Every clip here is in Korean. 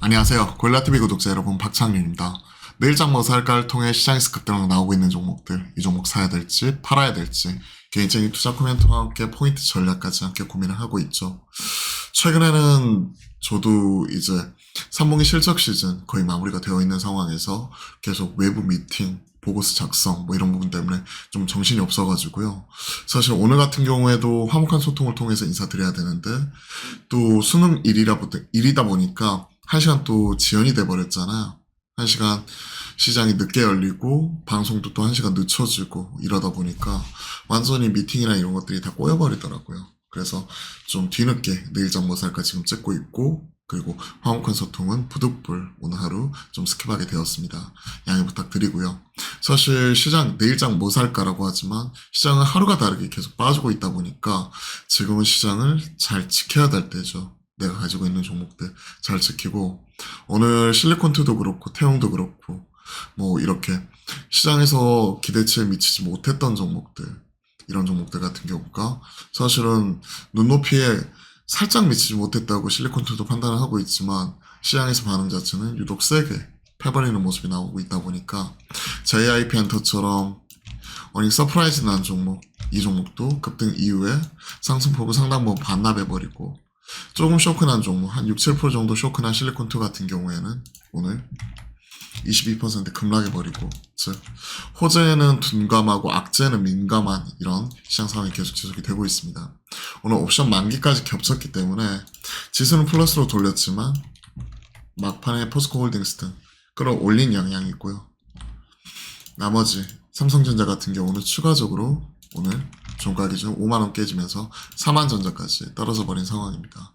안녕하세요. 고릴라TV 구독자 여러분, 박창윤입니다. 내일장 뭐 살까를 통해 시장에서 급등으로 나오고 있는 종목들, 이 종목 사야 될지 팔아야 될지 개인적인 투자 코멘트와 함께 포인트 전략까지 함께 고민을 하고 있죠. 최근에는 저도 이제 3분기 실적 시즌 거의 마무리가 되어 있는 상황에서 계속 외부 미팅, 보고서 작성 뭐 이런 부분 때문에 좀 정신이 없어가지고요. 사실 오늘 같은 경우에도 화목한 소통을 통해서 인사드려야 되는데 또 수능 일이다 보니까 1시간 또 지연이 돼버렸잖아요. 1시간 시장이 늦게 열리고 방송도 또 1시간 늦춰지고 이러다 보니까 완전히 미팅이나 이런 것들이 다 꼬여버리더라고요. 그래서 좀 뒤늦게 내일장 뭐 살까 지금 찍고 있고, 그리고 화목한 소통은 부득불 오늘 하루 좀 스킵하게 되었습니다. 양해 부탁드리고요. 사실 시장 내일장 뭐 살까라고 하지만 시장은 하루가 다르게 계속 빠지고 있다 보니까 지금은 시장을 잘 지켜야 될 때죠. 내가 가지고 있는 종목들 잘 지키고, 오늘 실리콘투도 그렇고 태용도 그렇고 뭐 이렇게 시장에서 기대치에 미치지 못했던 종목들, 이런 종목들 같은 경우가 사실은 눈높이에 살짝 미치지 못했다고 실리콘투도 판단을 하고 있지만 시장에서 반응 자체는 유독 세게 패버리는 모습이 나오고 있다 보니까 JIP 엔터처럼 어닝 서프라이즈 난 종목, 이 종목도 급등 이후에 상승폭을 상당 부분 반납해버리고, 조금 쇼크난 종목, 한 6, 7% 정도 쇼크난 실리콘2 같은 경우에는 오늘 22% 급락해버리고, 즉 호재는 둔감하고 악재는 민감한 이런 시장 상황이 계속 지속이 되고 있습니다. 오늘 옵션 만기까지 겹쳤기 때문에 지수는 플러스로 돌렸지만 막판에 포스코홀딩스 등 끌어올린 영향이 있고요. 나머지 삼성전자 같은 경우는 추가적으로 오늘 종가 기준 5만원 깨지면서 4만전자까지 떨어져 버린 상황입니다.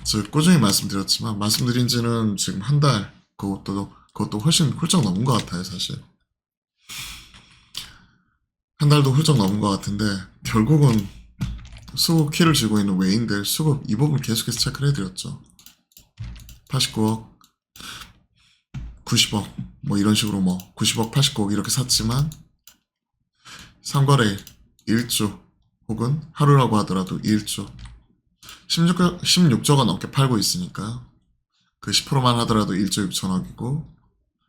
즉 꾸준히 말씀드렸지만 말씀드린 지는 지금 한 달, 그것도 훨씬 훌쩍 넘은 것 같아요. 사실 한 달도 훌쩍 넘은 것 같은데, 결국은 수급 키를 쥐고 있는 외인들 수급 이 부분 계속해서 체크를 해드렸죠. 89억, 90억 뭐 이런 식으로 뭐 90억, 89억 이렇게 샀지만 3거래일 1조 혹은 하루라고 하더라도 1조 16조가 넘게 팔고 있으니까 그 10%만 하더라도 1조 6천억이고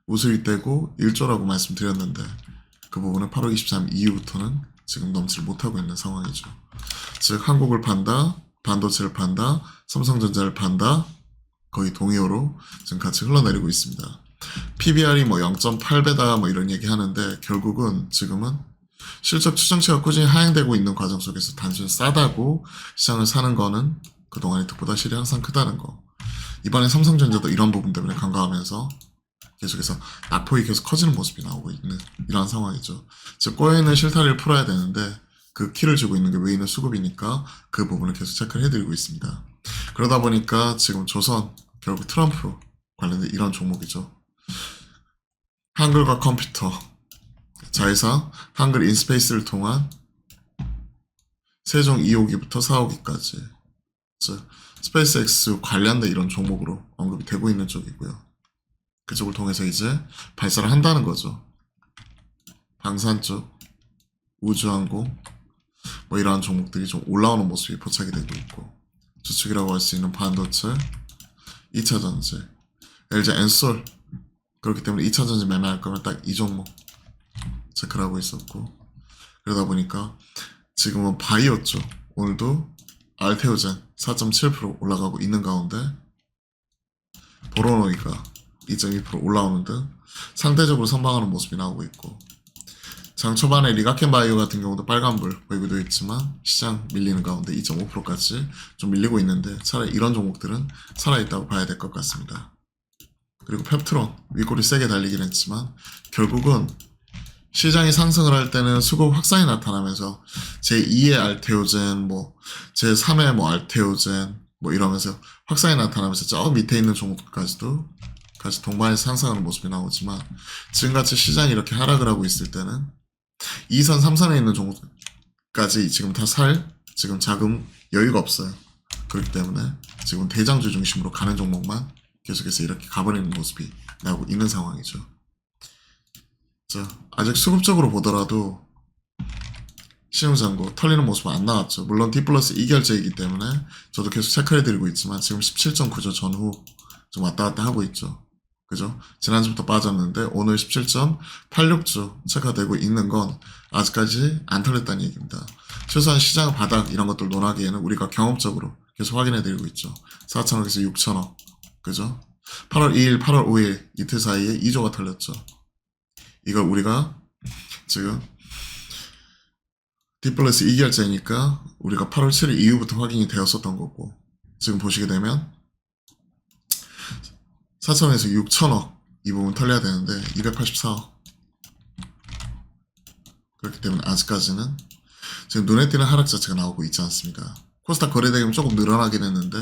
우수익 떼고 1조라고 말씀드렸는데, 그 부분은 8월 23일 이후부터는 지금 넘지를 못하고 있는 상황이죠. 즉 한국을 판다, 반도체를 판다, 삼성전자를 판다, 거의 동의어로 지금 같이 흘러내리고 있습니다. PBR이 뭐 0.8배다 뭐 이런 얘기 하는데, 결국은 지금은 실적 추정치가 꾸준히 하향되고 있는 과정 속에서 단순히 싸다고 시장을 사는 거는 그동안의 득보다 실이 항상 크다는 거. 이번에 삼성전자도 이런 부분 때문에 간과하면서 계속해서 낙폭이 계속 커지는 모습이 나오고 있는 이러한 상황이죠. 즉 꼬여있는 실타리를 풀어야 되는데 그 키를 쥐고 있는 게 외인의 수급이니까 그 부분을 계속 체크를 해드리고 있습니다. 그러다 보니까 지금 조선, 결국 트럼프 관련된 이런 종목이죠. 한글과 컴퓨터, 자회사 한글 인스페이스를 통한 세종 2호기부터 4호기까지, 즉 스페이스X 관련된 이런 종목으로 언급이 되고 있는 쪽이고요. 그쪽을 통해서 이제 발사를 한다는 거죠. 방산 쪽, 우주항공 뭐 이러한 종목들이 좀 올라오는 모습이 포착이 되고 있고, 주축이라고 할 수 있는 반도체, 2차전지, LG 엔솔, 그렇기 때문에 2차전지 매매할 거면 딱 이 종목 체크를 하고 있었고, 그러다 보니까 지금은 바이오 쪽, 오늘도 알테오젠 4.7% 올라가고 있는 가운데 보로노이가 2.2% 올라오는 등 상대적으로 선방하는 모습이 나오고 있고, 장 초반에 리가켄바이오 같은 경우도 빨간불 보이기도 했지만 시장 밀리는 가운데 2.5%까지 좀 밀리고 있는데, 차라리 이런 종목들은 살아있다고 봐야 될 것 같습니다. 그리고 펩트론 윗골이 세게 달리긴 했지만 결국은 시장이 상승을 할 때는 수급 확산이 나타나면서 제2의 알테오젠, 뭐 제3의 뭐 알테오젠 뭐 이러면서 확산이 나타나면서 저 밑에 있는 종목들까지도 같이 동반해서 상승하는 모습이 나오지만, 지금같이 시장이 이렇게 하락을 하고 있을 때는 2선, 3선에 있는 종목까지 지금 다 지금 자금 여유가 없어요. 그렇기 때문에 지금 대장주 중심으로 가는 종목만 계속해서 이렇게 가버리는 모습이 나오고 있는 상황이죠. 자, 아직 수급적으로 보더라도 신용잔고 털리는 모습은 안 나왔죠. 물론 D 플러스 2결제이기 때문에 저도 계속 체크해드리고 있지만 지금 17.9조 전후 좀 왔다 갔다 하고 있죠. 그죠? 지난주부터 빠졌는데 오늘 17.86주 체크되고 있는 건 아직까지 안 털렸다는 얘기입니다. 최소한 시장 바닥 이런 것들 논하기에는 우리가 경험적으로 계속 확인해드리고 있죠. 4천억에서 6천억. 그죠? 8월 2일, 8월 5일 이틀 사이에 2조가 털렸죠. 이걸 우리가 지금 디플러스 2결제니까 우리가 8월 7일 이후부터 확인이 되었었던 거고, 지금 보시게 되면 4천에서 6천억 이 부분 털려야 되는데 284억. 그렇기 때문에 아직까지는 지금 눈에 띄는 하락 자체가 나오고 있지 않습니다. 코스닥 거래대금이 조금 늘어나긴 했는데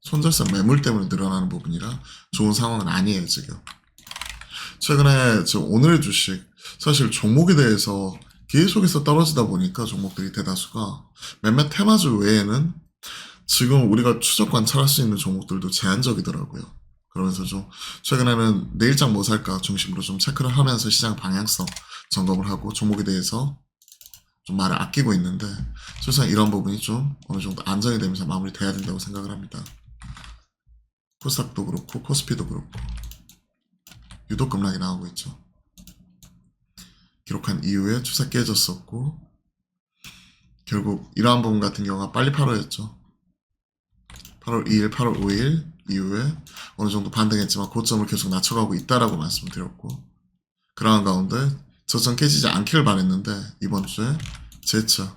손절성 매물 때문에 늘어나는 부분이라 좋은 상황은 아니에요. 지금 최근에 지금 오늘의 주식 사실 종목에 대해서 계속해서 떨어지다 보니까 종목들이 대다수가 몇몇 테마주 외에는 지금 우리가 추적 관찰할 수 있는 종목들도 제한적이더라고요. 그러면서 좀 최근에는 내일장 뭐 살까 중심으로 좀 체크를 하면서 시장 방향성 점검을 하고 종목에 대해서 좀 말을 아끼고 있는데, 최소한 이런 부분이 좀 어느 정도 안정이 되면서 마무리돼야 된다고 생각을 합니다. 코스닥도 그렇고 코스피도 그렇고 유독 급락이 나오고 있죠. 기록한 이후에 추세 깨졌었고, 결국 이러한 부분 같은 경우가 빨리 8월이었죠. 8월 2일, 8월 5일 이후에 어느 정도 반등했지만 고점을 계속 낮춰가고 있다라고 말씀을 드렸고, 그러한 가운데 저점 깨지지 않기를 바랬는데 이번 주에 재차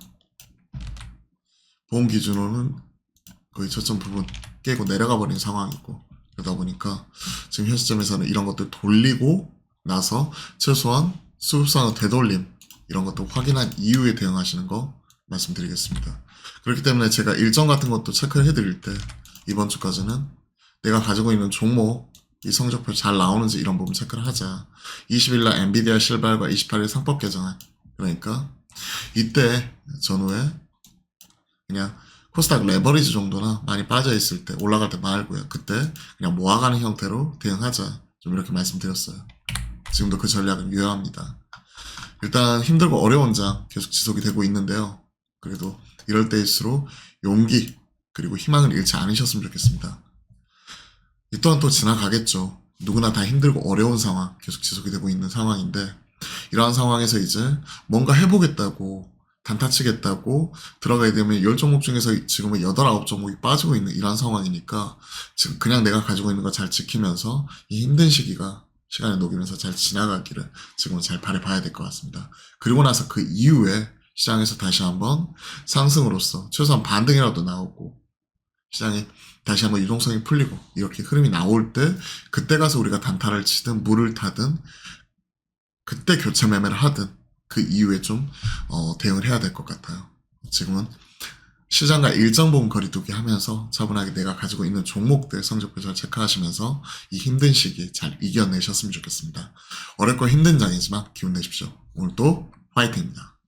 보험 기준으로는 거의 저점 부분 깨고 내려가 버린 상황이고, 그러다 보니까 지금 현 시점에서는 이런 것들 돌리고 나서 최소한 수급상의 되돌림 이런 것도 확인한 이후에 대응하시는 거 말씀드리겠습니다. 그렇기 때문에 제가 일정 같은 것도 체크를 해드릴 때 이번 주까지는 내가 가지고 있는 종목 이 성적표 잘 나오는지 이런 부분 체크를 하자. 20일날 엔비디아 실발과 28일 상법 개정안, 그러니까 이때 전후에 그냥 코스닥 레버리지 정도나 많이 빠져있을 때 올라갈 때 말고요. 그때 그냥 모아가는 형태로 대응하자. 좀 이렇게 말씀드렸어요. 지금도 그 전략은 유효합니다. 일단 힘들고 어려운 장 계속 지속이 되고 있는데요. 그래도 이럴 때일수록 용기 그리고 희망을 잃지 않으셨으면 좋겠습니다. 이 또한 또 지나가겠죠. 누구나 다 힘들고 어려운 상황 계속 지속이 되고 있는 상황인데, 이러한 상황에서 이제 뭔가 해보겠다고 단타치겠다고 들어가게 되면 10종목 중에서 지금은 8, 9종목이 빠지고 있는 이러한 상황이니까 지금 그냥 내가 가지고 있는 거 잘 지키면서 이 힘든 시기가 시간을 녹이면서 잘 지나가기를 지금은 잘 바라봐야 될 것 같습니다. 그리고 나서 그 이후에 시장에서 다시 한번 상승으로서 최소한 반등이라도 나오고 시장이 다시 한번 유동성이 풀리고 이렇게 흐름이 나올 때 그때 가서 우리가 단타를 치든 물을 타든 그때 교체 매매를 하든 그 이후에 좀 대응을 해야 될 것 같아요. 지금은 시장과 일정 부분 거리두기 하면서 차분하게 내가 가지고 있는 종목들 성적표 잘 체크하시면서 이 힘든 시기 잘 이겨내셨으면 좋겠습니다. 어렵고 힘든 장이지만 기운 내십시오. 오늘도 화이팅입니다.